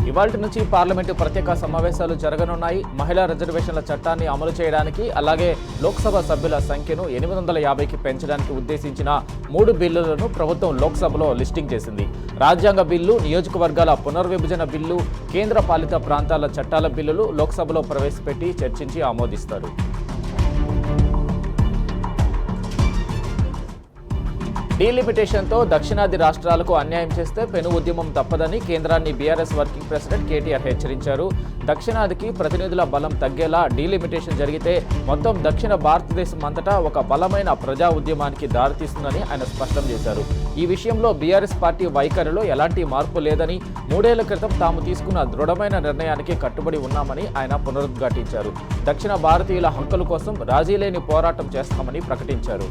ఇవాల్టి నుంచి పార్లమెంటు ప్రత్యేక సమావేశాలు జరగనున్నాయి. మహిళా రిజర్వేషన్ల చట్టాన్ని అమలు చేయడానికి, అలాగే లోక్సభ సభ్యుల సంఖ్యను 850కి పెంచడానికి ఉద్దేశించిన 3 బిల్లులను ప్రభుత్వం లోక్సభలో లిస్టింగ్ చేసింది. రాజ్యాంగ బిల్లు, నియోజకవర్గాల పునర్విభజన బిల్లు, కేంద్ర పాలిత ప్రాంతాల చట్టాల బిల్లులు లోక్సభలో ప్రవేశపెట్టి చర్చించి ఆమోదిస్తారు. డీలిమిటేషన్తో దక్షిణాది రాష్ట్రాలకు అన్యాయం చేస్తే పెను ఉద్యమం తప్పదని కేంద్రాన్ని బీఆర్ఎస్ వర్కింగ్ ప్రెసిడెంట్ కేటీఆర్ హెచ్చరించారు. దక్షిణాదికి ప్రతినిధుల బలం తగ్గేలా డీలిమిటేషన్ జరిగితే మొత్తం దక్షిణ భారతదేశం అంతటా ఒక బలమైన ప్రజా ఉద్యమానికి దారితీస్తుందని ఆయన స్పష్టం చేశారు. ఈ విషయంలో బీఆర్ఎస్ పార్టీ వైఖరిలో ఎలాంటి మార్పు లేదని, 3 ఏళ్ల క్రితం తాము తీసుకున్న దృఢమైన నిర్ణయానికి కట్టుబడి ఉన్నామని ఆయన పునరుద్ఘాటించారు. దక్షిణ భారతీయుల హక్కుల కోసం రాజీలేని పోరాటం చేస్తామని ప్రకటించారు.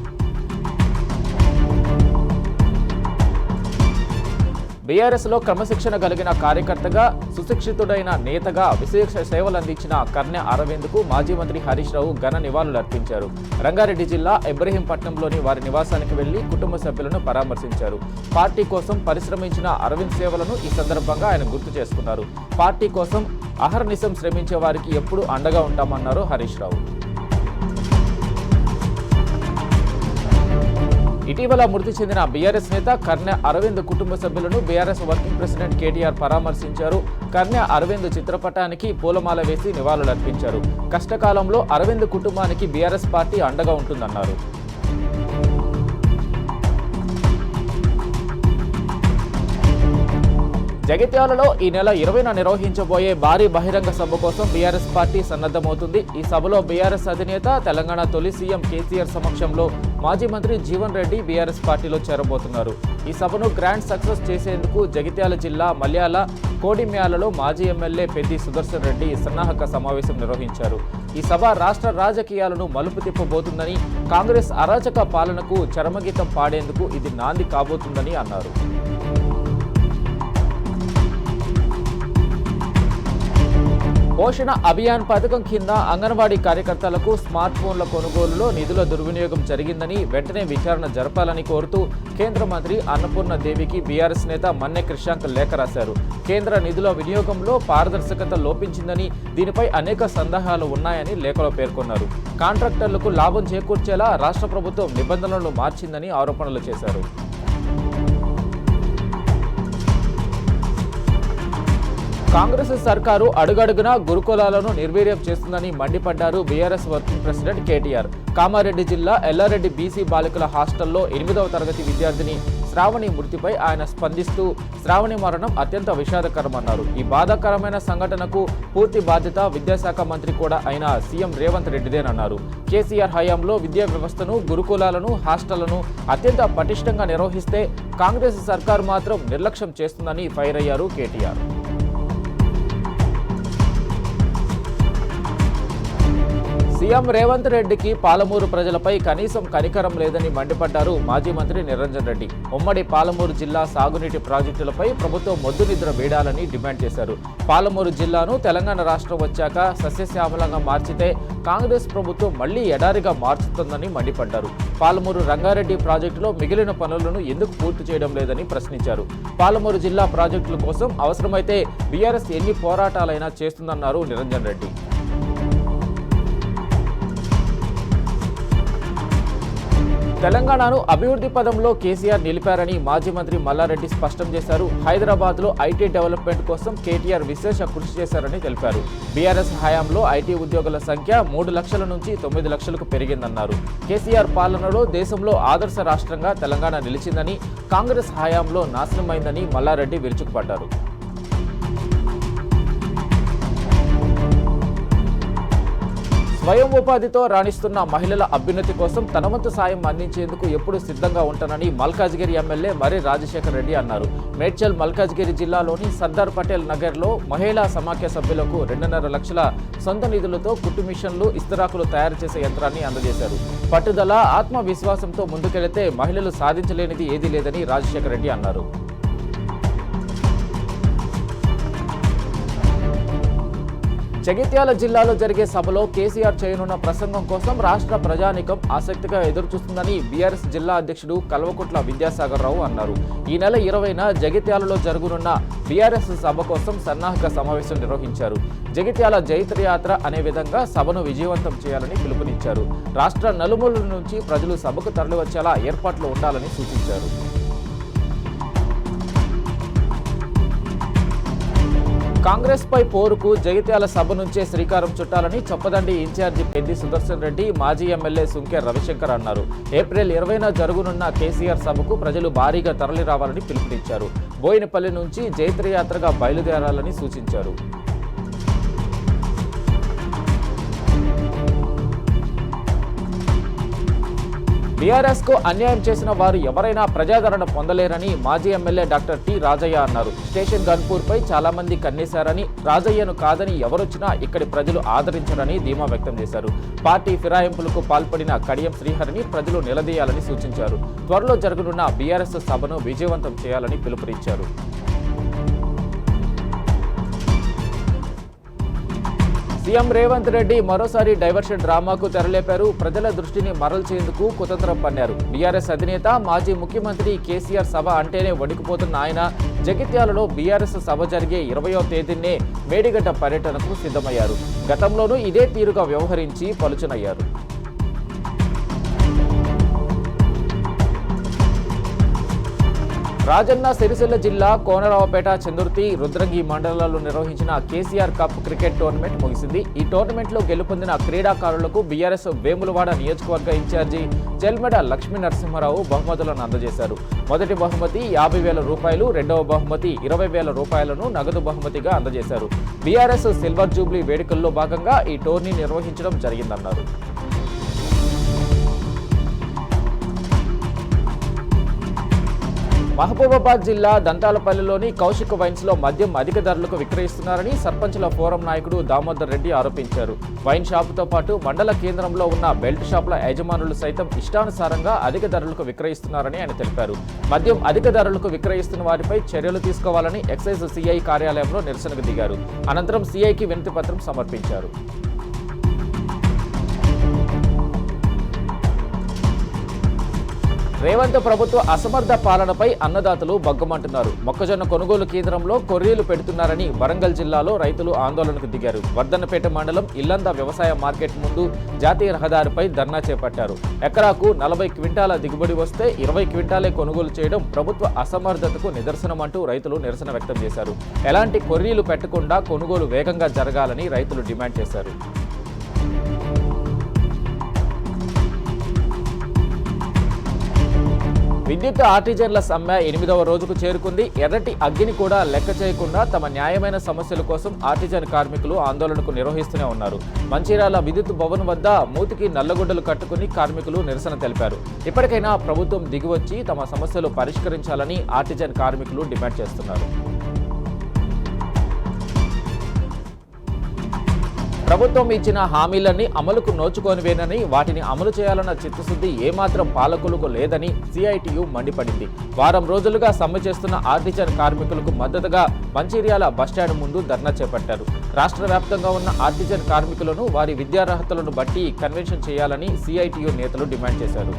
బీఆర్ఎస్లో క్రమశిక్షణ కలిగిన కార్యకర్తగా, సుశిక్షితుడైన నేతగా విశేష సేవలందించిన కర్నె అరవింద్కు మాజీ మంత్రి హరీష్ రావు ఘన నివాళులర్పించారు. రంగారెడ్డి జిల్లా ఇబ్రహీంపట్నంలోని వారి నివాసానికి వెళ్లి కుటుంబ సభ్యులను పరామర్శించారు. పార్టీ కోసం పరిశ్రమించిన అరవింద్ సేవలను ఈ సందర్భంగా ఆయన గుర్తు చేసుకున్నారు. పార్టీ కోసం అహర్నిశం శ్రమించే వారికి ఎప్పుడూ అండగా ఉంటామన్నారు హరీష్ రావు. ఇటీవల మృతి చెందిన బీఆర్ఎస్ నేత కర్నె అరవింద్ కుటుంబ సభ్యులను బీఆర్ఎస్ వర్కింగ్ ప్రెసిడెంట్ కేటీఆర్ పరామర్శించారు. కర్నె అరవింద్ చిత్రపటానికి పూలమాల వేసి నివాళులర్పించారు. కష్టకాలంలో అరవింద్ కుటుంబానికి బీఆర్ఎస్ పార్టీ అండగా ఉంటుందన్నారు. జగిత్యాలలో ఈ నెల 20న నిర్వహించబోయే భారీ బహిరంగ సభ కోసం బీఆర్ఎస్ పార్టీ సన్నద్ధమవుతుంది. ఈ సభలో బీఆర్ఎస్ అధినేత, తెలంగాణ తొలి సీఎం కేసీఆర్ సమక్షంలో మాజీ మంత్రి జీవన్ రెడ్డి బీఆర్ఎస్ పార్టీలో చేరబోతున్నారు. ఈ సభను గ్రాండ్ సక్సెస్ చేసేందుకు జగిత్యాల జిల్లా మల్యాల కోడిమ్యాలలో మాజీ ఎమ్మెల్యే పెద్ది సుదర్శన్ రెడ్డి సన్నాహక సమావేశం నిర్వహించారు. ఈ సభ రాష్ట్ర రాజకీయాలను మలుపు తిప్పబోతుందని, కాంగ్రెస్ అరాచక పాలనకు చరమగీతం పాడేందుకు ఇది నాంది కాబోతుందని అన్నారు. పోషణ అభియాన్ పథకం కింద అంగన్వాడీ కార్యకర్తలకు స్మార్ట్ ఫోన్ల కొనుగోలులో నిధుల దుర్వినియోగం జరిగిందని, వెంటనే విచారణ జరపాలని కోరుతూ కేంద్ర మంత్రి అన్నపూర్ణ దేవికి బీఆర్ఎస్ నేత మన్నె క్రిషాంక్ లేఖ రాశారు. కేంద్ర నిధుల వినియోగంలో పారదర్శకత లోపించిందని, దీనిపై అనేక సందేహాలు ఉన్నాయని లేఖలో పేర్కొన్నారు. కాంట్రాక్టర్లకు లాభం చేకూర్చేలా రాష్ట్ర ప్రభుత్వం నిబంధనలు మార్చిందని ఆరోపణలు చేశారు. కాంగ్రెస్ సర్కారు అడుగడుగునా గురుకులాలను నిర్వీర్యం చేస్తుందని మండిపడ్డారు BRS working president KTR. Kamareddy జిల్లా ఎల్లారెడ్డి బీసీ బాలికల హాస్టల్లో 8వ తరగతి విద్యార్థిని శ్రావణి మృతిపై ఆయన స్పందిస్తూ, శ్రావణి మరణం అత్యంత విషాదకరమన్నారు. ఈ బాధాకరమైన సంఘటనకు పూర్తి బాధ్యత విద్యాశాఖ మంత్రి కూడా అయిన సీఎం రేవంత్ రెడ్డిదేనన్నారు. కేసీఆర్ హయాంలో విద్యా వ్యవస్థను, గురుకులాలను, హాస్టళ్లను అత్యంత పటిష్టంగా నిర్వహిస్తే కాంగ్రెస్ సర్కారు మాత్రం నిర్లక్ష్యం చేస్తుందని ఫైర్ అయ్యారు కేటీఆర్. సీఎం రేవంత్ రెడ్డికి పాలమూరు ప్రజలపై కనీసం కనికరం లేదని మండిపడ్డారు మాజీ మంత్రి నిరంజన్ రెడ్డి. ఉమ్మడి పాలమూరు జిల్లా సాగునీటి ప్రాజెక్టులపై ప్రభుత్వం మొద్దు నిద్ర వీడాలని డిమాండ్ చేశారు. పాలమూరు జిల్లాను తెలంగాణ రాష్ట్రం వచ్చాక సస్యశ్యామలంగా మార్చితే కాంగ్రెస్ ప్రభుత్వం మళ్లీ ఎడారిగా మార్చుతుందని మండిపడ్డారు. పాలమూరు రంగారెడ్డి ప్రాజెక్టులో మిగిలిన పనులను ఎందుకు పూర్తి చేయడం లేదని ప్రశ్నించారు. పాలమూరు జిల్లా ప్రాజెక్టుల కోసం అవసరమైతే బీఆర్ఎస్ ఎన్ని పోరాటాలైనా చేస్తుందన్నారు నిరంజన్ రెడ్డి. తెలంగాణను అభివృద్ధి పదంలో కేసీఆర్ నిలిపారని మాజీ మంత్రి మల్లారెడ్డి స్పష్టం చేశారు. హైదరాబాద్లో ఐటీ డెవలప్మెంట్ కోసం కేటీఆర్ విశేష కృషి చేశారని తెలిపారు. బీఆర్ఎస్ హయాంలో ఐటీ ఉద్యోగుల సంఖ్య 3 లక్షల నుంచి 9 లక్షలకు పెరిగిందన్నారు. కేసీఆర్ పాలనలో దేశంలో ఆదర్శ రాష్ట్రంగా తెలంగాణ నిలిచిందని, కాంగ్రెస్ హయాంలో నాశనమైందని మల్లారెడ్డి విరుచుకుపడ్డారు. స్వయం ఉపాధితో రాణిస్తున్న మహిళల అభ్యున్నతి కోసం తన వంతు సాయం అందించేందుకు ఎప్పుడూ సిద్ధంగా ఉంటానని మల్కాజ్గిరి ఎమ్మెల్యే మర్రి రాజశేఖర్ రెడ్డి అన్నారు. మేడ్చల్ మల్కాజ్గిరి జిల్లాలోని సర్దార్ పటేల్ నగర్లో మహిళా సమాఖ్య సభ్యులకు 2.5 లక్షల సొంత నిధులతో కుట్టు మిషన్లు, ఇస్తరాకులు తయారు చేసే యంత్రాన్ని అందజేశారు. పట్టుదల, ఆత్మవిశ్వాసంతో ముందుకెళితే మహిళలు సాధించలేనిది ఏదీ లేదని రాజశేఖర్ రెడ్డి అన్నారు. జగిత్యాల జిల్లాలో జరిగే సభలో కేసీఆర్ చేయనున్న ప్రసంగం కోసం రాష్ట్ర ప్రజానీకం ఆసక్తిగా ఎదురుచూస్తుందని బీఆర్ఎస్ జిల్లా అధ్యక్షుడు కల్వకుంట్ల విద్యాసాగర్ రావు అన్నారు. ఈ నెల 20న జగిత్యాలలో జరగనున్న బీఆర్ఎస్ సభ కోసం సన్నాహక సమావేశం నిర్వహించారు. జగిత్యాల జైత్రయాత్ర అనే విధంగా సభను విజయవంతం చేయాలని పిలుపునిచ్చారు. రాష్ట్ర నలుమూలల నుంచి ప్రజలు సభకు తరలివచ్చేలా ఏర్పాట్లు ఉండాలని సూచించారు. కాంగ్రెస్ పై పోరుకు జగిత్యాల సభ నుంచే శ్రీకారం చుట్టాలని చొప్పదండి ఇన్ఛార్జి పెద్ది సుదర్శన్ రెడ్డి, మాజీ ఎమ్మెల్యే సుంకె రవిశంకర్ అన్నారు. ఏప్రిల్ 20న జరగనున్న కేసీఆర్ సభకు ప్రజలు భారీగా తరలి రావాలని పిలుపునిచ్చారు. బోయినపల్లి నుంచి జైత్రయాత్రగా బయలుదేరాలని సూచించారు. బీఆర్ఎస్ కు అన్యాయం చేసిన వారు ఎవరైనా ప్రజాదరణ పొందలేరని మాజీ ఎమ్మెల్యే డాక్టర్ టి రాజయ్య అన్నారు. స్టేషన్ గన్పూర్ పై చాలా మంది కన్నేశారని, రాజయ్యను కాదని ఎవరొచ్చినా ఇక్కడి ప్రజలు ఆదరించరని ధీమా వ్యక్తం చేశారు. పార్టీ ఫిరాయింపులకు పాల్పడిన కడియం శ్రీహరిని ప్రజలు నిలదీయాలని సూచించారు. త్వరలో జరగనున్న బీఆర్ఎస్ సభను విజయవంతం చేయాలని పిలుపునిచ్చారు. సీఎం రేవంత్ రెడ్డి మరోసారి డైవర్షన్ డ్రామాకు తెరలేపారు. ప్రజల దృష్టిని మరల్చేందుకు కుతంత్రం పన్నారు. బీఆర్ఎస్ అధినేత, మాజీ ముఖ్యమంత్రి కేసీఆర్ సభ అంటేనే వణికిపోతున్న ఆయన జగిత్యాలలో బీఆర్ఎస్ సభ జరిగే 20వ తేదీనే మేడిగడ్డ పర్యటనకు సిద్ధమయ్యారు. గతంలోనూ ఇదే తీరుగా వ్యవహరించి పలుచనయ్యారు. రాజన్న సిరిసిల్ల జిల్లా కోనరావుపేట, చందుర్తి, రుద్రంగి మండలాల్లో నిర్వహించిన కేసీఆర్ కప్ క్రికెట్ టోర్నమెంట్ ముగిసింది. ఈ టోర్నమెంట్లో గెలుపొందిన క్రీడాకారులకు బీఆర్ఎస్ వేములవాడ నియోజకవర్గ ఇన్ఛార్జి చెల్మెడ లక్ష్మీ నరసింహారావు బహుమతులను అందజేశారు. మొదటి బహుమతి 50,000 రూపాయలు, రెండవ బహుమతి 20,000 రూపాయలను నగదు బహుమతిగా అందజేశారు. బీఆర్ఎస్ సిల్వర్ జూబ్లీ వేడుకల్లో భాగంగా ఈ టోర్నీ నిర్వహించడం జరిగిందన్నారు. మహబూబాబాద్ జిల్లా దంతాలపల్లిలోని కౌశిక్ వైన్స్ లో మద్యం అధిక ధరలకు విక్రయిస్తున్నారని సర్పంచుల ఫోరం నాయకుడు దామోదర్ రెడ్డి ఆరోపించారు. వైన్ షాపుతో పాటు మండల కేంద్రంలో ఉన్న బెల్ట్ షాపుల యజమానులు సైతం ఇష్టానుసారంగా అధిక ధరలకు విక్రయిస్తున్నారని ఆయన తెలిపారు. మద్యం అధిక ధరలకు విక్రయిస్తున్న వారిపై చర్యలు తీసుకోవాలని ఎక్సైజ్ సిఐ కార్యాలయంలో నిరసనకు దిగారు. అనంతరం సిఐకి వినతి పత్రం సమర్పించారు. రేవంత్ ప్రభుత్వ అసమర్థ పాలనపై అన్నదాతలు బగ్గమంటున్నారు. మొక్కజొన్న కొనుగోలు కేంద్రంలో కొర్రీలు పెడుతున్నారని వరంగల్ జిల్లాలో రైతులు ఆందోళనకు దిగారు. వర్ధన్నపేట మండలం ఇల్లంద వ్యవసాయ మార్కెట్ ముందు జాతీయ రహదారిపై ధర్నా చేపట్టారు. ఎకరాకు 40 క్వింటాల దిగుబడి వస్తే 20 క్వింటాలే కొనుగోలు చేయడం ప్రభుత్వ అసమర్థతకు నిదర్శనమంటూ రైతులు నిరసన వ్యక్తం చేశారు. ఎలాంటి కొర్రీలు పెట్టకుండా కొనుగోలు వేగంగా జరగాలని రైతులు డిమాండ్ చేశారు. విద్యుత్ ఆర్టిజన్ల సమ్మె 8వ రోజుకు చేరుకుంది. ఎర్రటి అగ్గిని కూడా లెక్క చేయకుండా తమ న్యాయమైన సమస్యల కోసం ఆర్టిజన్ కార్మికులు ఆందోళనకు నిర్వహిస్తూనే ఉన్నారు. మంచిర్యాల విద్యుత్ భవన్ వద్ద మూతికి నల్లగుడ్డలు కట్టుకుని కార్మికులు నిరసన తెలిపారు. ఇప్పటికైనా ప్రభుత్వం దిగివచ్చి తమ సమస్యలు పరిష్కరించాలని ఆర్టిజన్ కార్మికులు డిమాండ్ చేస్తున్నారు. ప్రభుత్వం ఇచ్చిన హామీలన్నీ అమలుకు నోచుకోనివేనని, వాటిని అమలు చేయాలన్న చిత్తశుద్ధి ఏమాత్రం పాలకులకు లేదని సిఐటియు మండిపడింది. వారం రోజులుగా సమ్మె చేస్తున్న ఆర్టిజన్ కార్మికులకు మద్దతుగా మంచిర్యాల బస్టాండ్ ముందు ధర్నా చేపట్టారు. రాష్ట్ర వ్యాప్తంగా ఉన్న ఆర్టిజన్ కార్మికులను వారి విద్యార్హతలను బట్టి కన్వెన్షన్ చేయాలని సిఐటియు నేతలు డిమాండ్ చేశారు.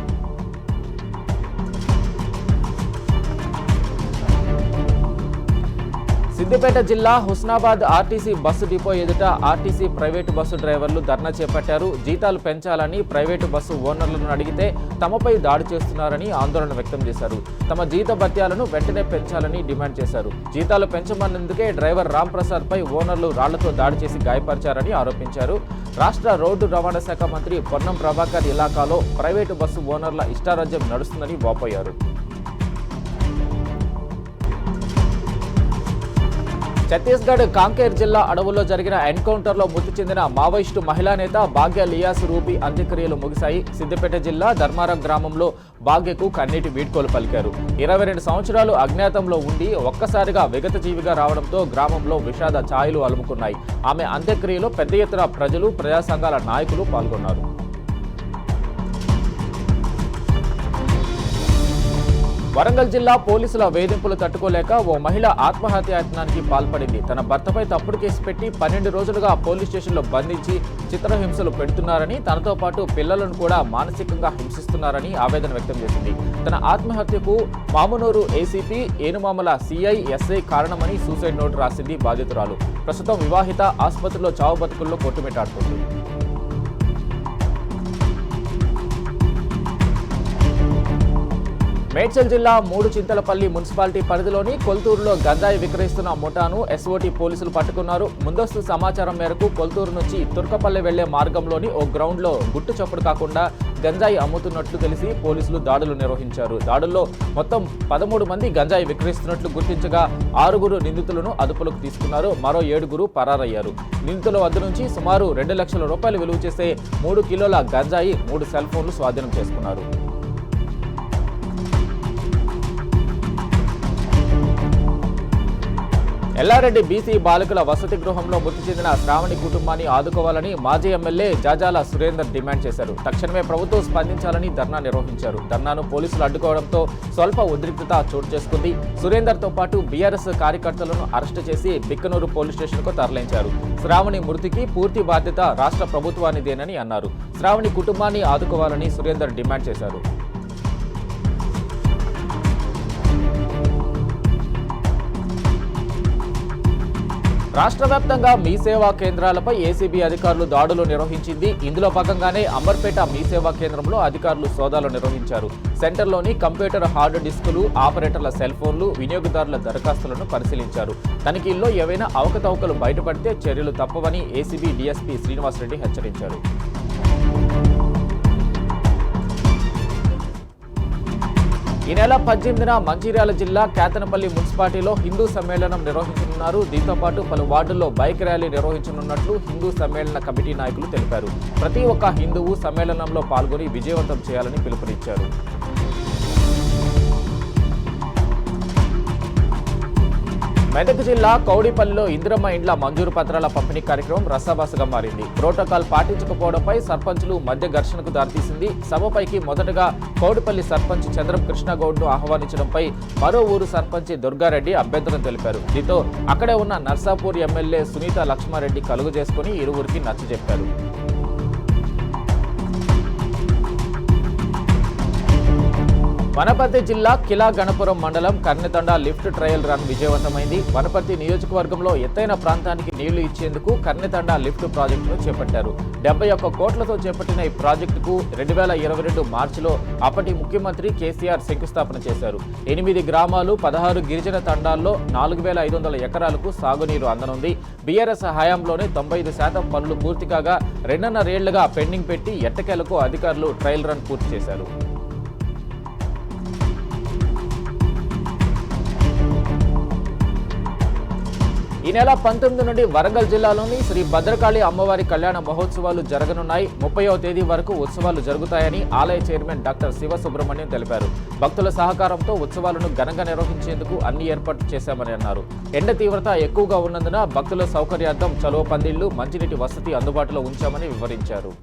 సిద్దిపేట జిల్లా హుస్నాబాద్ ఆర్టీసీ బస్సు డిపో ఎదుట ఆర్టీసీ ప్రైవేటు బస్సు డ్రైవర్లు ధర్నా చేపట్టారు. జీతాలు పెంచాలని ప్రైవేటు బస్సు ఓనర్లను అడిగితే తమపై దాడి చేస్తున్నారని ఆందోళన వ్యక్తం చేశారు. తమ జీత భత్యాలను వెంటనే పెంచాలని డిమాండ్ చేశారు. జీతాలు పెంచమన్నందుకే డ్రైవర్ రామ్ ప్రసాద్ పై ఓనర్లు రాళ్లతో దాడి చేసి గాయపరిచారని ఆరోపించారు. రాష్ట్ర రోడ్డు రవాణా శాఖ మంత్రి పొన్నం ప్రభాకర్ ఇలాకాలో ప్రైవేటు బస్సు ఓనర్ల ఇష్టారాజ్యం నడుస్తుందని వాపోయారు. ఛత్తీస్గఢ్ కాంకేర్ జిల్లా అడవుల్లో జరిగిన ఎన్కౌంటర్లో మృతి చెందిన మావోయిస్టు మహిళా నేత భాగ్య లియాస్ రూపీ అంత్యక్రియలు ముగిశాయి. సిద్దిపేట జిల్లా ధర్మారం గ్రామంలో భాగ్యకు కన్నీటి వీడ్కోలు పలికారు. 22 సంవత్సరాలు అజ్ఞాతంలో ఉండి ఒక్కసారిగా విగతజీవిగా రావడంతో గ్రామంలో విషాద ఛాయలు అలుముకున్నాయి. ఆమె అంత్యక్రియలో పెద్ద ఎత్తున ప్రజలు, ప్రజా సంఘాల నాయకులు పాల్గొన్నారు. వరంగల్ జిల్లా పోలీసుల వేధింపులు తట్టుకోలేక ఓ మహిళ ఆత్మహత్యాయత్నానికి పాల్పడింది. తన భర్తపై తప్పుడు కేసు పెట్టి 12 రోజులుగా పోలీస్ స్టేషన్లో బంధించి చిత్రహింసలు పెడుతున్నారని, తనతో పాటు పిల్లలను కూడా మానసికంగా హింసిస్తున్నారని ఆవేదన వ్యక్తం చేసింది. తన ఆత్మహత్యకు Mamnoor ACP Enumamula CI SI కారణమని సూసైడ్ నోటు రాసింది బాధితురాలు. ప్రస్తుతం వివాహిత, ఆసుపత్రిలో చావు బతుకుల్లో కొట్టుమిట్టాడుతుంది. మేడ్చల్ జిల్లా మూడుచింతలపల్లి మున్సిపాలిటీ పరిధిలోని కొల్తూరులో గంజాయి విక్రయిస్తున్న ముఠాను ఎస్ఓటీ పోలీసులు పట్టుకున్నారు. ముందస్తు సమాచారం మేరకు కొల్తూరు నుంచి తుర్కపల్లి వెళ్లే మార్గంలోని ఓ గ్రౌండ్లో గుట్టు చప్పుడు కాకుండా గంజాయి అమ్ముతున్నట్లు తెలిసి పోలీసులు దాడులు నిర్వహించారు. దాడుల్లో మొత్తం 13 మంది గంజాయి విక్రయిస్తున్నట్లు గుర్తించగా 6 నిందితులను అదుపులోకి తీసుకున్నారు. మరో 7 పరారయ్యారు. నిందితుల వద్ద నుంచి సుమారు 2 లక్షల రూపాయలు విలువ చేసే 3 కిలోల గంజాయి, 3 సెల్ ఫోన్లు స్వాధీనం చేసుకున్నారు. ఎల్లారెడ్డి బీసీ బాలికల వసతి గృహంలో మృతి చెందిన శ్రావణి కుటుంబాన్ని ఆదుకోవాలని మాజీ ఎమ్మెల్యే జాజాల సురేందర్ డిమాండ్ చేశారు. తక్షణమే ప్రభుత్వం స్పందించాలని ధర్నా నిర్వహించారు. ధర్నాను పోలీసులు అడ్డుకోవడంతో స్వల్ప ఉద్రిక్తత చోటు చేసుకుంది. సురేందర్తో పాటు బీఆర్ఎస్ కార్యకర్తలను అరెస్టు చేసి బిక్కనూరు పోలీస్ స్టేషన్కు తరలించారు. శ్రావణి మృతికి పూర్తి బాధ్యత రాష్ట్ర ప్రభుత్వానిదేనని అన్నారు. శ్రావణి కుటుంబాన్ని ఆదుకోవాలని సురేందర్ డిమాండ్ చేశారు. రాష్ట్ర వ్యాప్తంగా మీ సేవా కేంద్రాలపై ఏసీబీ అధికారులు దాడులు నిర్వహించింది. ఇందులో భాగంగానే అంబర్పేట మీ సేవా కేంద్రంలో అధికారులు సోదాలు నిర్వహించారు. సెంటర్లోని కంప్యూటర్ హార్డ్ డిస్కులు, ఆపరేటర్ల సెల్ ఫోన్లు, వినియోగదారుల దరఖాస్తులను పరిశీలించారు. తనిఖీల్లో ఏవైనా అవకతవకలు బయటపడితే చర్యలు తప్పవని ఏసీబీ డీఎస్పీ శ్రీనివాసరెడ్డి హెచ్చరించారు. ఈ నెల 18న మంచిర్యాల జిల్లా కేతనపల్లి మున్సిపాలిటీలో హిందూ సమ్మేళనం నిర్వహించనున్నారు. దీంతో పాటు పలు వార్డుల్లో బైక్ ర్యాలీ నిర్వహించనున్నట్లు హిందూ సమ్మేళన కమిటీ నాయకులు తెలిపారు. ప్రతి ఒక్క హిందువు సమ్మేళనంలో పాల్గొని విజయవంతం చేయాలని పిలుపునిచ్చారు. మెదక్ జిల్లా కౌడిపల్లిలో ఇందిరమ్మ ఇండ్ల మంజూరు పత్రాల పంపిణీ కార్యక్రమం రసాబసగా మారింది. ప్రోటోకాల్ పాటించకపోవడంపై సర్పంచులు మధ్య ఘర్షణకు దారితీసింది. సభపైకి మొదటగా కౌడిపల్లి సర్పంచ్ చంద్రం కృష్ణగౌడ్ను ఆహ్వానించడంపై మరో ఊరు సర్పంచ్ దుర్గారెడ్డి అభ్యంతరం తెలిపారు. దీంతో అక్కడే ఉన్న నర్సాపూర్ ఎమ్మెల్యే సునీత లక్ష్మారెడ్డి కలుగు చేసుకుని ఇరువురికి నచ్చజెప్పారు. వనపర్తి జిల్లా కిలా గణపురం మండలం కర్నెతండ లిఫ్ట్ ట్రయల్ రన్ విజయవంతమైంది. వనపర్తి నియోజకవర్గంలో ఎత్తైన ప్రాంతానికి నీళ్లు ఇచ్చేందుకు కర్నెతండ లిఫ్ట్ ప్రాజెక్టును చేపట్టారు. 71 కోట్లతో చేపట్టిన ఈ ప్రాజెక్టుకు 2022 మార్చిలో అప్పటి ముఖ్యమంత్రి కేసీఆర్ శంకుస్థాపన చేశారు. 8 గ్రామాలు, 16 గిరిజన తండాల్లో 4500 ఎకరాలకు సాగునీరు అందనుంది. బీఆర్ఎస్ హయాంలోనే 95% పనులు పూర్తి కాగా 2.5 ఏళ్లుగా పెండింగ్ పెట్టి ఎట్టకేలకు అధికారులు ట్రయల్ రన్ పూర్తి చేశారు. ఈ నెల 19 నుండి వరంగల్ జిల్లాలోని శ్రీ భద్రకాళి అమ్మవారి కళ్యాణ మహోత్సవాలు జరగనున్నాయి. 30వ తేదీ వరకు ఉత్సవాలు జరుగుతాయని ఆలయ చైర్మన్ డాక్టర్ శివ సుబ్రహ్మణ్యం తెలిపారు. భక్తుల సహకారంతో ఉత్సవాలను ఘనంగా నిర్వహించేందుకు అన్ని ఏర్పాట్లు చేశామని అన్నారు. ఎండ తీవ్రత ఎక్కువగా ఉన్నందున భక్తుల సౌకర్యార్థం చలువ పందిళ్లు, మంచినీటి వసతి అందుబాటులో ఉంచామని వివరించారు.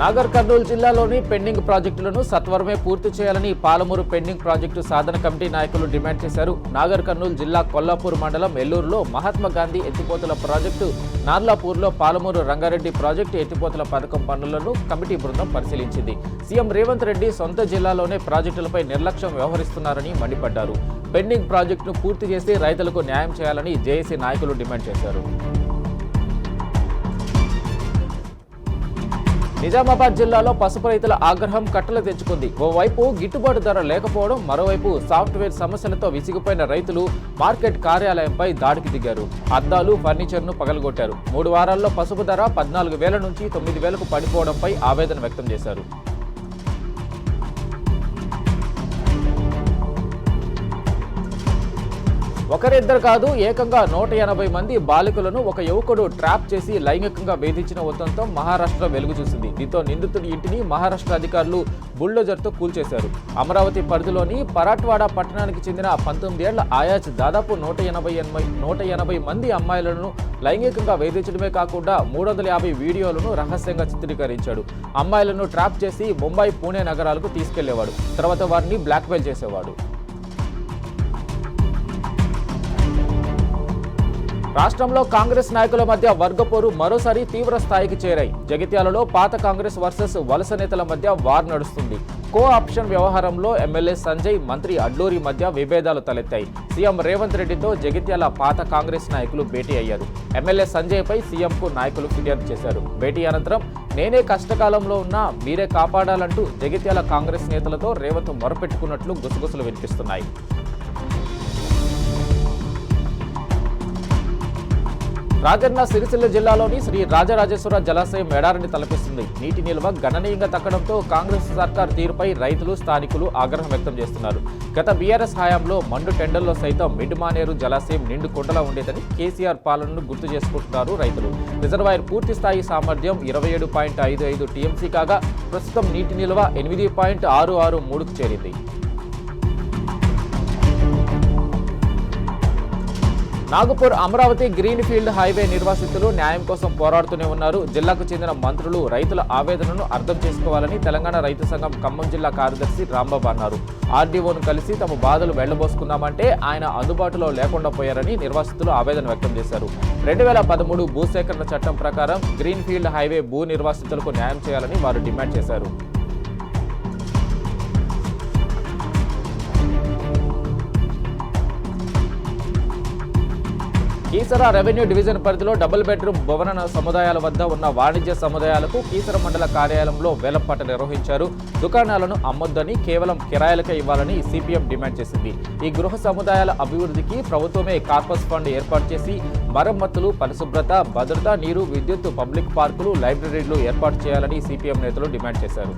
నాగర్ కర్నూలు జిల్లాలోని పెండింగ్ ప్రాజెక్టులను సత్వరమే పూర్తి చేయాలని పాలమూరు పెండింగ్ ప్రాజెక్టు సాధన కమిటీ నాయకులు డిమాండ్ చేశారు. నాగర్ కర్నూలు జిల్లా కొల్లాపూర్ మండలం ఎల్లూరులో మహాత్మా గాంధీ ఎత్తిపోతల ప్రాజెక్టు, నార్లాపూర్లో పాలమూరు రంగారెడ్డి ప్రాజెక్టు ఎత్తిపోతల పథకం పనులను కమిటీ బృందం పరిశీలించింది. సీఎం రేవంత్ రెడ్డి సొంత జిల్లాలోనే ప్రాజెక్టులపై నిర్లక్ష్యం వ్యవహరిస్తున్నారని మండిపడ్డారు. పెండింగ్ ప్రాజెక్టును పూర్తి చేసి రైతులకు న్యాయం చేయాలని జేఏసీ నాయకులు డిమాండ్ చేశారు. నిజామాబాద్ జిల్లాలో పసుపు రైతుల ఆగ్రహం కట్టలు తెచ్చుకుంది. ఓవైపు గిట్టుబాటు ధర లేకపోవడం, మరోవైపు సాఫ్ట్వేర్ సమస్యలతో విసిగిపోయిన రైతులు మార్కెట్ కార్యాలయంపై దాడికి దిగారు. అద్దాలు, ఫర్నిచర్ను పగలగొట్టారు. 3 వారాల్లో పసుపు ధర 14,000 నుంచి 9,000కు పడిపోవడంపై ఆవేదన వ్యక్తం చేశారు. ఒకరిద్దరు కాదు, ఏకంగా 180 మంది బాలికలను ఒక యువకుడు ట్రాప్ చేసి లైంగికంగా వేధించిన ఉదంతం మహారాష్ట్ర వెలుగు చూసింది. దీంతో నిందితుడి ఇంటిని మహారాష్ట్ర అధికారులు బుల్డోజర్తో కూల్చేశారు. అమరావతి పరిధిలోని పరాట్వాడ పట్టణానికి చెందిన 19 ఏళ్ల ఆయాజ్ దాదాపు 180 మంది అమ్మాయిలను లైంగికంగా వేధించడమే కాకుండా 350 వీడియోలను రహస్యంగా చిత్రీకరించాడు. అమ్మాయిలను ట్రాప్ చేసి ముంబై, పూణే నగరాలకు తీసుకెళ్లేవాడు. తర్వాత వారిని బ్లాక్మెయిల్ చేసేవాడు. రాష్ట్రంలో కాంగ్రెస్ నాయకుల మధ్య వర్గపోరు మరోసారి తీవ్ర స్థాయికి చేరాయి. జగిత్యాలలో పాత కాంగ్రెస్ వర్సెస్ వలస నేతల మధ్య వార్ నడుస్తుంది. కో ఆప్షన్ వ్యవహారంలో ఎమ్మెల్యే సంజయ్, మంత్రి అడ్లూరి మధ్య విభేదాలు తలెత్తాయి. సీఎం రేవంత్ రెడ్డితో జగిత్యాల పాత కాంగ్రెస్ నాయకులు భేటీ అయ్యారు. ఎమ్మెల్యే సంజయ్పై సీఎంకు నాయకులు ఫిర్యాదు చేశారు. భేటీ అనంతరం నేనే కష్టకాలంలో ఉన్నా మీరే కాపాడాలంటూ జగిత్యాల కాంగ్రెస్ నేతలతో రేవంత్ మొరపెట్టుకున్నట్లు గుసగుసలు వినిపిస్తున్నాయి. రాజన్న సిరిసిల్ల జిల్లాలోని శ్రీ రాజరాజేశ్వర జలాశయం ఎడారిని తలపిస్తుంది. నీటి నిల్వ గణనీయంగా తగ్గడంతో కాంగ్రెస్ సర్కార్ తీరుపై రైతులు, స్థానికులు ఆగ్రహం వ్యక్తం చేస్తున్నారు. గత బీఆర్ఎస్ హయాంలో మండు టెండర్లో సైతం మిడ్మానేరు జలాశయం నిండు కొండలా ఉండేదని కేసీఆర్ పాలనను గుర్తు చేసుకుంటున్నారు రైతులు. రిజర్వాయర్ పూర్తి స్థాయి సామర్థ్యం 27.55 టీఎంసీ కాగా ప్రస్తుతం నీటి నిల్వ 8.663కు చేరింది. Nagpur Amravati green field highway నిర్వాసితులు న్యాయం కోసం పోరాడుతూనే ఉన్నారు. జిల్లాకు చెందిన మంత్రులు రైతుల ఆవేదనను అర్థం చేసుకోవాలని తెలంగాణ రైతు సంఘం ఖమ్మం జిల్లా కార్యదర్శి రాంబాబు అన్నారు. ఆర్డీఓను కలిసి తమ బాధలు వెళ్లబోసుకున్నామంటే ఆయన అందుబాటులో లేకుండా పోయారని నిర్వాసితులు ఆవేదన వ్యక్తం చేశారు. 2013 భూసేకరణ చట్టం ప్రకారం గ్రీన్ ఫీల్డ్ హైవే భూ నిర్వాసితులకు న్యాయం చేయాలని వారు డిమాండ్ చేశారు. కీసర రెవెన్యూ డివిజన్ పరిధిలో డబుల్ బెడ్రూమ్ భవన సముదాయాల వద్ద ఉన్న వాణిజ్య సముదాయాలకు కీసర మండల కార్యాలయంలో వేలంపాట నిర్వహించారు. దుకాణాలను అమ్మొద్దని, కేవలం కిరాయిలకే ఇవ్వాలని సిపిఎం డిమాండ్ చేసింది. ఈ గృహ సముదాయాల అభివృద్ధికి ప్రభుత్వమే కార్పస్ ఫండ్ ఏర్పాటు చేసి మరమ్మతులు, పరిశుభ్రత, భద్రత, నీరు, విద్యుత్, పబ్లిక్ పార్కులు, లైబ్రరీలు ఏర్పాటు చేయాలని సిపిఎం నేతలు డిమాండ్ చేశారు.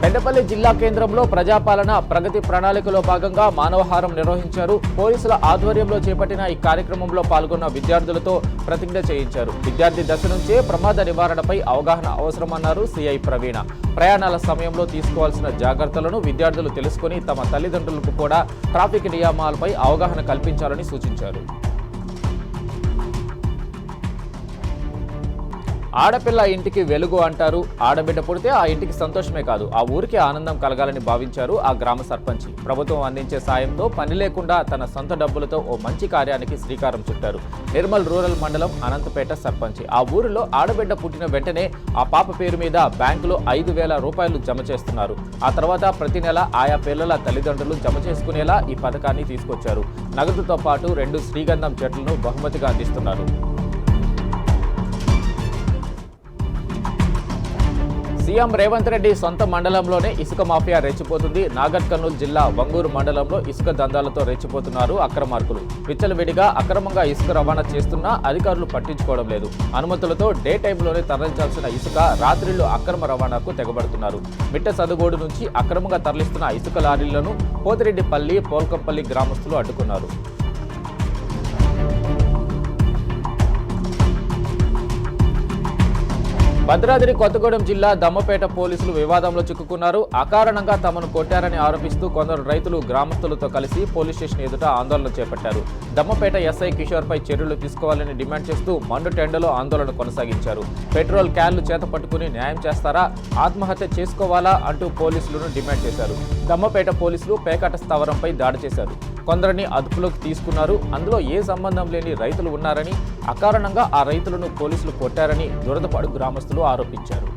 పెద్దపల్లి జిల్లా కేంద్రంలో ప్రజాపాలన ప్రగతి ప్రణాళికలో భాగంగా మానవహారం నిర్వహించారు. పోలీసుల ఆధ్వర్యంలో చేపట్టిన ఈ కార్యక్రమంలో పాల్గొన్న విద్యార్థులతో ప్రతిజ్ఞ చేయించారు. విద్యార్థి దశ నుంచే ప్రమాద నివారణపై అవగాహన అవసరమన్నారు సిఐ ప్రవీణ. ప్రయాణాల సమయంలో తీసుకోవాల్సిన జాగ్రత్తలను విద్యార్థులు తెలుసుకుని తమ తల్లిదండ్రులకు కూడా ట్రాఫిక్ నియమాలపై అవగాహన కల్పించాలని సూచించారు. ఆడపిల్ల ఇంటికి వెలుగు అంటారు. ఆడబిడ్డ పుడితే ఆ ఇంటికి సంతోషమే కాదు, ఆ ఊరికి ఆనందం కలగాలని భావించారు ఆ గ్రామ సర్పంచి. ప్రభుత్వం అందించే సాయంతో పని లేకుండా తన సొంత డబ్బులతో ఓ మంచి కార్యానికి శ్రీకారం చుట్టారు. నిర్మల్ రూరల్ మండలం అనంతపేట సర్పంచి. ఆ ఊరిలో ఆడబిడ్డ పుట్టిన వెంటనే ఆ పాప పేరు మీద బ్యాంకులో 5,000 రూపాయలు జమ చేస్తున్నారు. ఆ తర్వాత ప్రతి నెల ఆయా పిల్లల తల్లిదండ్రులు జమ చేసుకునేలా ఈ పథకాన్ని తీసుకొచ్చారు. నగదుతో పాటు 2 శ్రీగంధం చెట్లను బహుమతిగా అందిస్తున్నారు. సీఎం రేవంత్ రెడ్డి సొంత మండలంలోనే ఇసుక మాఫియా రెచ్చిపోతుంది. నాగర్ కర్నూలు జిల్లా వంగూరు మండలంలో ఇసుక దందాలతో రెచ్చిపోతున్నారు అక్రమార్కులు. విచ్చలవిడిగా అక్రమంగా ఇసుక రవాణా చేస్తున్నా అధికారులు పట్టించుకోవడం లేదు. అనుమతులతో డే టైంలోనే తరలించాల్సిన ఇసుక రాత్రిళ్లు అక్రమ రవాణాకు తెగబడుతున్నారు. మిట్ట సదుగోడు నుంచి అక్రమంగా తరలిస్తున్న ఇసుక లారీలను పోతిరెడ్డిపల్లి, పోల్కంపల్లి గ్రామస్తులు అడ్డుకున్నారు. భద్రాద్రి కొత్తగూడెం జిల్లా దమ్మపేట పోలీసులు వివాదంలో చిక్కుకున్నారు. అకారణంగా తమను కొట్టారని ఆరోపిస్తూ కొందరు రైతులు గ్రామస్తులతో కలిసి పోలీస్ స్టేషన్ ఎదుట ఆందోళన చేపట్టారు. దమ్మపేట ఎస్ఐ కిషోర్పై చర్యలు తీసుకోవాలని డిమాండ్ చేస్తూ మండు టెండలో ఆందోళన కొనసాగించారు. పెట్రోల్ క్యాన్లు చేత పట్టుకుని న్యాయం చేస్తారా, ఆత్మహత్య చేసుకోవాలా అంటూ పోలీసులను డిమాండ్ చేశారు. దమ్మపేట పోలీసులు పేకాట స్థావరంపై దాడి చేశారు. కొందరిని అదుపులోకి తీసుకున్నారు. అందులో ఏ సంబంధం లేని రైతులు ఉన్నారని, అకారణంగా ఆ రైతులను పోలీసులు కొట్టారని దురదపాడు గ్రామస్తులు ఆరోపించారు.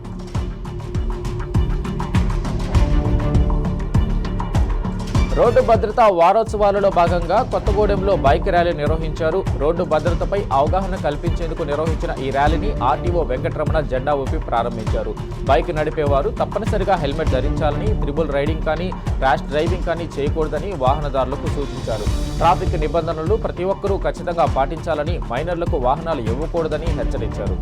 రోడ్డు భద్రతా వారోత్సవాలలో భాగంగా కొత్తగూడెంలో బైక్ ర్యాలీ నిర్వహించారు. రోడ్డు భద్రతపై అవగాహన కల్పించేందుకు నిర్వహించిన ఈ ర్యాలీని ఆర్టీఓ వెంకటరమణ జెండా ఊపి ప్రారంభించారు. బైక్ నడిపేవారు తప్పనిసరిగా హెల్మెట్ ధరించాలని, త్రిబుల్ రైడింగ్ కానీ ర్యాష్ డ్రైవింగ్ కానీ చేయకూడదని వాహనదారులకు సూచించారు. ట్రాఫిక్ నిబంధనలు ప్రతి ఒక్కరూ ఖచ్చితంగా పాటించాలని, మైనర్లకు వాహనాలు ఇవ్వకూడదని హెచ్చరించారు.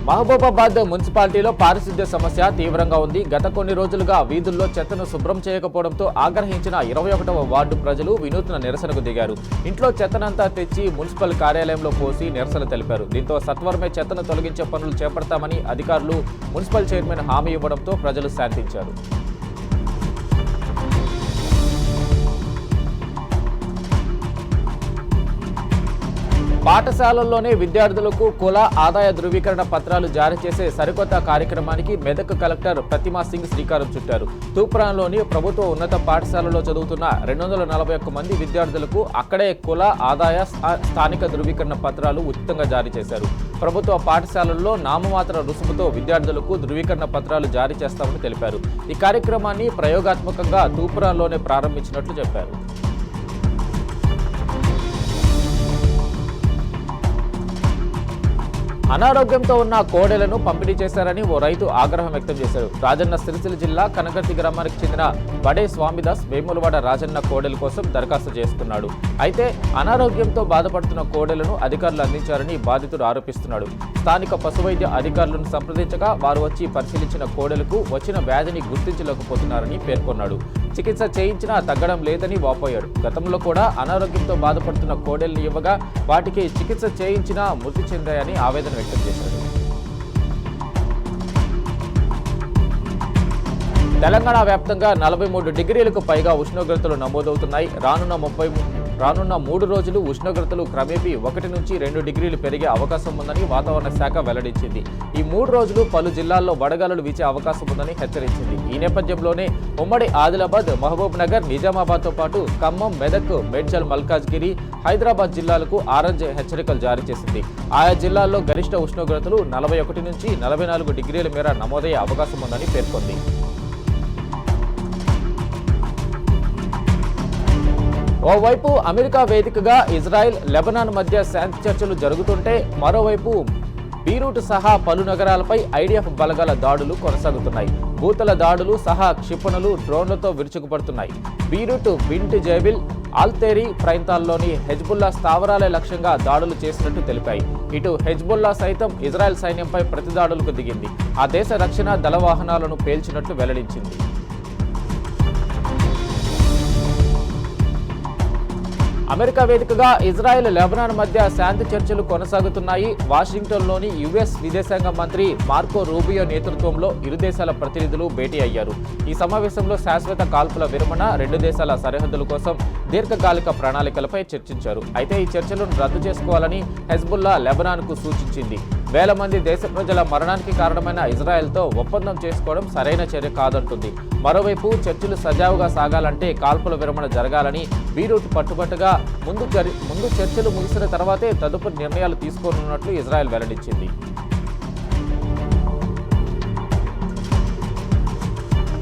మహబూబాబాద్ మున్సిపాలిటీలో పారిశుద్ధ్య సమస్య తీవ్రంగా ఉంది. గత కొన్ని రోజులుగా వీధుల్లో చెత్తను శుభ్రం చేయకపోవడంతో ఆగ్రహించిన 21వ వార్డు ప్రజలు వినూత్న నిరసనకు దిగారు. ఇంట్లో చెత్తనంతా తెచ్చి మున్సిపల్ కార్యాలయంలో పోసి నిరసన తెలిపారు. దీంతో సత్వరమే చెత్తను తొలగించే పనులు చేపడతామని అధికారులు, మున్సిపల్ చైర్మన్ హామీ ఇవ్వడంతో ప్రజలు శాంతించారు. పాఠశాలల్లోనే విద్యార్థులకు కుల ఆదాయ ధృవీకరణ పత్రాలు జారీ చేసే సరికొత్త కార్యక్రమానికి మెదక్ కలెక్టర్ ప్రతిమా సింగ్ శ్రీకారం చుట్టారు. తూప్రాన్లోని ప్రభుత్వ ఉన్నత పాఠశాలలో చదువుతున్న 241 మంది విద్యార్థులకు అక్కడే కుల ఆదాయ స్థానిక ధృవీకరణ పత్రాలు ఉచితంగా జారీ చేశారు. ప్రభుత్వ పాఠశాలల్లో నామమాత్ర రుసుముతో విద్యార్థులకు ధృవీకరణ పత్రాలు జారీ చేస్తామని తెలిపారు. ఈ కార్యక్రమాన్ని ప్రయోగాత్మకంగా తూప్రాన్లోనే ప్రారంభించినట్లు చెప్పారు. అనారోగ్యంతో ఉన్న కోడెలను పంపిణీ చేశారని ఓ రైతు ఆగ్రహం వ్యక్తం చేశారు. రాజన్న సిరిసిల్ల జిల్లా కనగర్తి గ్రామానికి చెందిన బడే స్వామిదాస్ వేములవాడ రాజన్న కోడెల కోసం దరఖాస్తు చేసుకున్నాడు. అయితే అనారోగ్యంతో బాధపడుతున్న కోడెలను అధికారులు అందించారని బాధితుడు ఆరోపిస్తున్నాడు. స్థానిక పశువైద్య అధికారులను సంప్రదించగా వారు వచ్చి పరిశీలించిన కోడెలకు వచ్చిన వ్యాధిని గుర్తించలేకపోతున్నారని పేర్కొన్నాడు. చికిత్స చేయించినా తగ్గడం లేదని వాపోయాడు. గతంలో కూడా అనారోగ్యంతో బాధపడుతున్న కోడెల్ని ఇవ్వగా వాటికి చికిత్స చేయించినా మృతి చెందాయని ఆవేదన వ్యక్తం చేశాడు. తెలంగాణ వ్యాప్తంగా 43 డిగ్రీలకు పైగా ఉష్ణోగ్రతలు నమోదవుతున్నాయి. రానున్న 3 రోజులు ఉష్ణోగ్రతలు క్రమేపీ 1 నుంచి 2 డిగ్రీలు పెరిగే అవకాశం ఉందని వాతావరణ శాఖ వెల్లడించింది. ఈ 3 రోజులు పలు జిల్లాల్లో వడగాలులు వీచే అవకాశం ఉందని హెచ్చరించింది. ఈ నేపథ్యంలోనే ఉమ్మడి ఆదిలాబాద్, మహబూబ్ నగర్, నిజామాబాద్తో పాటు ఖమ్మం, మెదక్, మేడ్చల్, మల్కాజ్గిరి, హైదరాబాద్ జిల్లాలకు ఆరెంజ్ హెచ్చరికలు జారీ చేసింది. ఆయా జిల్లాల్లో గరిష్ట ఉష్ణోగ్రతలు 41 నుంచి 44 డిగ్రీల మేర నమోదయ్యే అవకాశం ఉందని పేర్కొంది. ఓవైపు అమెరికా వేదికగా ఇజ్రాయెల్, లెబనాన్ మధ్య శాంతి చర్చలు జరుగుతుంటే మరోవైపు బీరూట్ సహా పలు నగరాలపై ఐడిఎఫ్ బలగాల దాడులు కొనసాగుతున్నాయి. భూతల దాడులు సహా క్షిపణులు, డ్రోన్లతో విరుచుకుపడుతున్నాయి. బీరూట్, బింట్ జైబిల్, ఆల్తేరీ ప్రాంతాల్లోని హెజ్బుల్లా స్థావరాలే లక్ష్యంగా దాడులు చేసినట్టు తెలిపాయి. ఇటు హెజ్బుల్లా సైతం ఇజ్రాయెల్ సైన్యంపై ప్రతిదాడులకు దిగింది. ఆ దేశ రక్షణ దళ వాహనాలను పేల్చినట్లు వెల్లడించింది. అమెరికా వేదికగా ఇజ్రాయెల్, లెబనాన్ మధ్య శాంతి చర్చలు కొనసాగుతున్నాయి. వాషింగ్టన్లోని యుఎస్ విదేశాంగ మంత్రి మార్కో రూబియో నేతృత్వంలో ఇరు దేశాల ప్రతినిధులు భేటీ అయ్యారు. ఈ సమావేశంలో శాశ్వత కాల్పుల విరమణ, 2 దేశాల సరిహద్దుల కోసం దీర్ఘకాలిక ప్రణాళికలపై చర్చించారు. అయితే ఈ చర్చలను రద్దు చేసుకోవాలని హెజ్బుల్లా లెబనాన్కు సూచించింది. వేల మంది దేశ ప్రజల మరణానికి కారణమైన ఇజ్రాయెల్తో ఒప్పందం చేసుకోవడం సరైన చర్య కాదంటుంది. మరోవైపు చర్చలు సజావుగా సాగాలంటే కాల్పుల విరమణ జరగాలని బీరూట్ పట్టుబట్టుగా ముందు చర్చలు ముగిసిన తర్వాతే తదుపరి నిర్ణయాలు తీసుకోనున్నట్లు ఇజ్రాయెల్ వెల్లడించింది.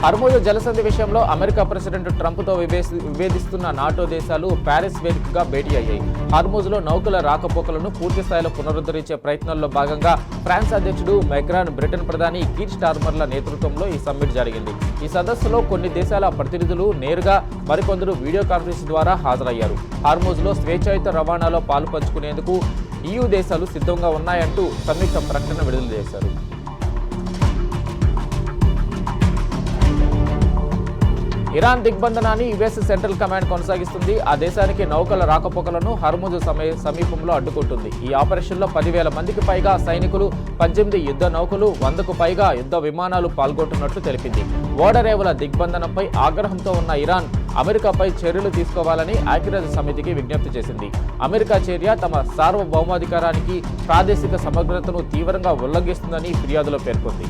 హర్ముజ్ జలసంధి విషయంలో అమెరికా ప్రెసిడెంట్ ట్రంప్తో విభేదిస్తున్న నాటో దేశాలు ప్యారిస్ వేదికగా భేటీ అయ్యాయి. హర్ముజ్లో నౌకల రాకపోకలను పూర్తి స్థాయిలో పునరుద్ధరించే ప్రయత్నంలో భాగంగా ఫ్రాన్స్ అధ్యక్షుడు మెక్రాన్, బ్రిటన్ ప్రధాని కీర్ స్టార్మర్ల నేతృత్వంలో ఈ సమ్మిట్ జరిగింది. ఈ సదస్సులో కొన్ని దేశాల ప్రతినిధులు నేరుగా, మరికొందరు వీడియో కాన్ఫరెన్స్ ద్వారా హాజరయ్యారు. హర్ముజ్లో స్వేచ్ఛాయుత రవాణాలో పాలు పంచుకునేందుకు EU దేశాలు సిద్ధంగా ఉన్నాయంటూ సంయుక్త ప్రకటన విడుదల చేశారు. ఇరాన్ దిగ్బంధనాన్ని యుఎస్ సెంట్రల్ కమాండ్ కొనసాగిస్తుంది. ఆ దేశానికి నౌకల రాకపోకలను హర్ముజ్ సమీపంలో అడ్డుకుంటుంది. ఈ ఆపరేషన్లో 10,000 మందికి పైగా సైనికులు, 18 యుద్ధ నౌకలు, 100కు పైగా యుద్ధ విమానాలు పాల్గొంటున్నట్లు తెలిపింది. ఓడరేవుల దిగ్బంధనంపై ఆగ్రహంతో ఉన్న ఇరాన్ అమెరికాపై చర్యలు తీసుకోవాలని ఐక్యరాజ్య సమితికి విజ్ఞప్తి చేసింది. అమెరికా చర్య తమ సార్వభౌమాధికారానికి, ప్రాదేశిక సమగ్రతను తీవ్రంగా ఉల్లంఘిస్తుందని ఫిర్యాదులో పేర్కొంది.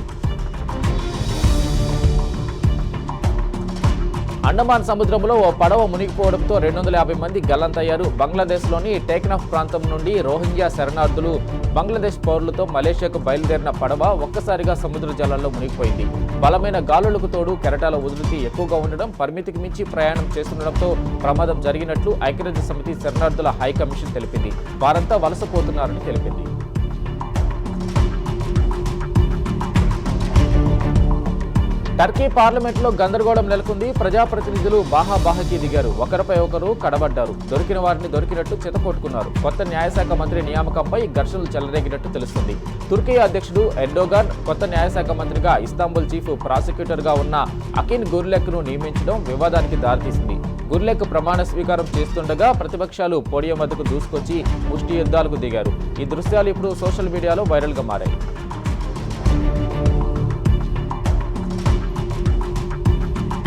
అండమాన్ సముద్రంలో ఓ పడవ మునిగిపోవడంతో 250 మంది గల్లంతయ్యారు. బంగ్లాదేశ్లోని టేక్నఫ్ ప్రాంతం నుండి రోహింగ్యా శరణార్థులు, బంగ్లాదేశ్ పౌరులతో మలేషియాకు బయలుదేరిన పడవ ఒక్కసారిగా సముద్ర జలాల్లో మునిగిపోయింది. బలమైన గాలులకు తోడు కెరటాల ఉధృతి ఎక్కువగా ఉండడం, పరిమితికి మించి ప్రయాణం చేస్తుండటంతో ప్రమాదం జరిగినట్లు ఐక్యరాజ్య సమితి శరణార్థుల హై కమిషన్ తెలిపింది. వారంతా వలసపోతున్నారని తెలిపింది. టర్కీ పార్లమెంట్లో గందరగోళం నెలకొంది. ప్రజాప్రతినిధులు బాహాబాహకి దిగారు. ఒకరిపై ఒకరు కడబడ్డారు. దొరికిన వారిని దొరికినట్టు చెతకొట్టుకున్నారు. కొత్త న్యాయశాఖ మంత్రి నియామకంపై ఘర్షణలు చెలరేగినట్టు తెలుస్తుంది. తుర్కీ అధ్యక్షుడు ఎర్డోగాన్ కొత్త న్యాయశాఖ మంత్రిగా ఇస్తాంబుల్ చీఫ్ ప్రాసిక్యూటర్గా ఉన్న అకిన్ గుర్లెక్ను నియమించడం వివాదానికి దారితీసింది. గుర్లెక్ ప్రమాణ స్వీకారం చేస్తుండగా ప్రతిపక్షాలు పోడియం వద్దకు దూసుకొచ్చి ముష్టి యుద్ధాలకు దిగారు. ఈ దృశ్యాలు ఇప్పుడు సోషల్ మీడియాలో వైరల్గా మారాయి.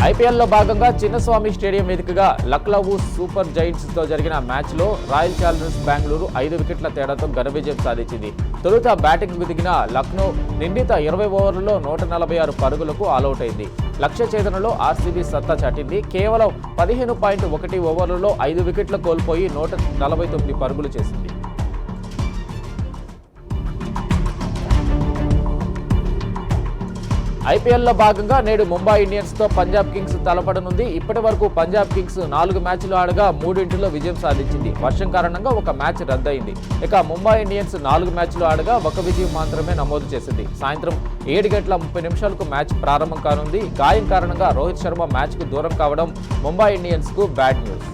ఐపీఎల్లో భాగంగా చిన్నస్వామి స్టేడియం వేదికగా లక్నో సూపర్ జైంట్స్తో జరిగిన మ్యాచ్లో రాయల్ ఛాలెంజర్స్ బెంగళూరు 5 వికెట్ల తేడాతో ఘన విజయం సాధించింది. తొలుత బ్యాటింగ్కు దిగిన లక్నో నిర్ణీత 20 ఓవర్లలో 146 పరుగులకు ఆలౌట్ అయింది. లక్ష్య ఛేదనలో ఆర్సీబీ సత్తా చాటింది. కేవలం 15.1 ఓవర్లలో 5 వికెట్లు కోల్పోయి 149 పరుగులు చేసింది. ఐపీఎల్లో భాగంగా నేడు ముంబై ఇండియన్స్తో పంజాబ్ కింగ్స్ తలపడనుంది. ఇప్పటి వరకు పంజాబ్ కింగ్స్ 4 మ్యాచ్లు ఆడగా 3 విజయం సాధించింది. వర్షం కారణంగా ఒక మ్యాచ్ రద్దయింది. ఇక ముంబై ఇండియన్స్ 4 మ్యాచ్లు ఆడగా 1 విజయం మాత్రమే నమోదు చేసింది. సాయంత్రం 7:30 మ్యాచ్ ప్రారంభం కానుంది. గాయం కారణంగా రోహిత్ శర్మ మ్యాచ్కు దూరం కావడం ముంబై ఇండియన్స్కు బ్యాడ్ న్యూస్.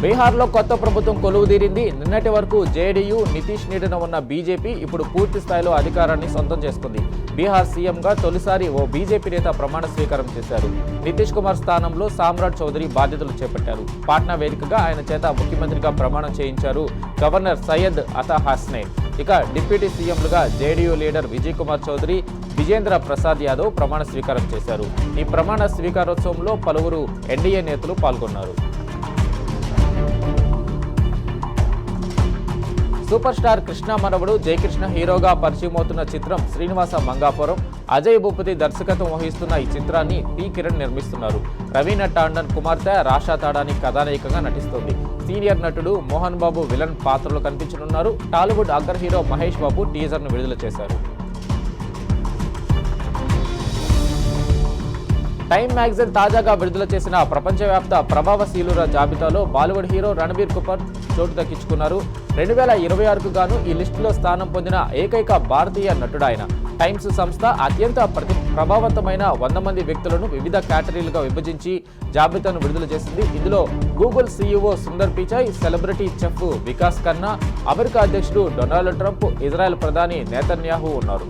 బీహార్లో కొత్త ప్రభుత్వం కొలువుదీరింది. నిన్నటి వరకు జేడీయూ, నితీష్ నీడన ఉన్న బీజేపీ ఇప్పుడు పూర్తి స్థాయిలో అధికారాన్ని సొంతం చేసుకుంది. బీహార్ సీఎంగా తొలిసారి ఓ బీజేపీ నేత ప్రమాణ స్వీకారం చేశారు. నితీష్ కుమార్ స్థానంలో సామ్రాట్ చౌదరి బాధ్యతలు చేపట్టారు. పాట్నా వేదికగా ఆయన చేత ముఖ్యమంత్రిగా ప్రమాణం చేయించారు గవర్నర్ సయ్యద్ అతా హస్నైన్. ఇక డిప్యూటీ సీఎంలుగా జేడీయూ లీడర్ విజయ్ కుమార్ చౌదరి, విజేంద్ర ప్రసాద్ యాదవ్ ప్రమాణ స్వీకారం చేశారు. ఈ ప్రమాణ స్వీకారోత్సవంలో పలువురు ఎన్డీఏ నేతలు పాల్గొన్నారు. సూపర్ స్టార్ కృష్ణ మనవడు జయకృష్ణ హీరోగా పరిచయమవుతున్న చిత్రం శ్రీనివాస మంగాపురం. అజయ్ భూపతి దర్శకత్వం వహిస్తున్న ఈ చిత్రాన్ని పి కిరణ్ నిర్మిస్తున్నారు. రవీనా టాండన్ కుమార్తె రాషా తాడాని కథానాయికగా నటిస్తోంది. సీనియర్ నటుడు మోహన్ బాబు విలన్ పాత్రలో కనిపించనున్నారు. టాలీవుడ్ అగ్ర హీరో మహేష్ బాబు టీజర్ను విడుదల చేశారు. టైమ్ మ్యాగజైన్ తాజాగా విడుదల చేసిన ప్రపంచవ్యాప్త ప్రభావశీలుర జాబితాలో బాలీవుడ్ హీరో రణబీర్ కపూర్ చోటు దక్కించుకున్నారు. 2026కు గాను ఈ లిస్టులో స్థానం పొందిన ఏకైక భారతీయ నటుడాయన. టైమ్స్ సంస్థ అత్యంత ప్రభావవంతమైన 100 మంది వ్యక్తులను వివిధ కేటగిరీలుగా విభజించి జాబితాను విడుదల చేసింది. ఇందులో Google CEO Sundar Pichai, celebrity chef Vikas Khanna, America అధ్యక్షుడు డొనాల్డ్ ట్రంప్, ఇజ్రాయెల్ ప్రధాని నేతన్యాహు ఉన్నారు.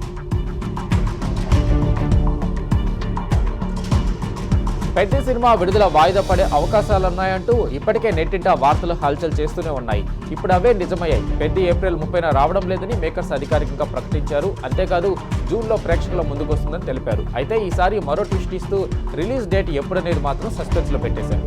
పెద్ద సినిమా విడుదల వాయిదా పడే అవకాశాలున్నాయంటూ ఇప్పటికే నెట్టింట వార్తలు హల్చల్ చేస్తూనే ఉన్నాయి. ఇప్పుడు అవే నిజమయ్యాయి. పెద్ద ఏప్రిల్ 30న రావడం లేదని మేకర్స్ అధికారికంగా ప్రకటించారు. అంతేకాదు జూన్లో ప్రేక్షకుల ముందుకు వస్తుందని తెలిపారు. అయితే ఈసారి మరో ట్విస్ట్ ఇస్తూ రిలీజ్ డేట్ ఎప్పుడనేది మాత్రం సస్పెన్స్లో పెట్టేశారు.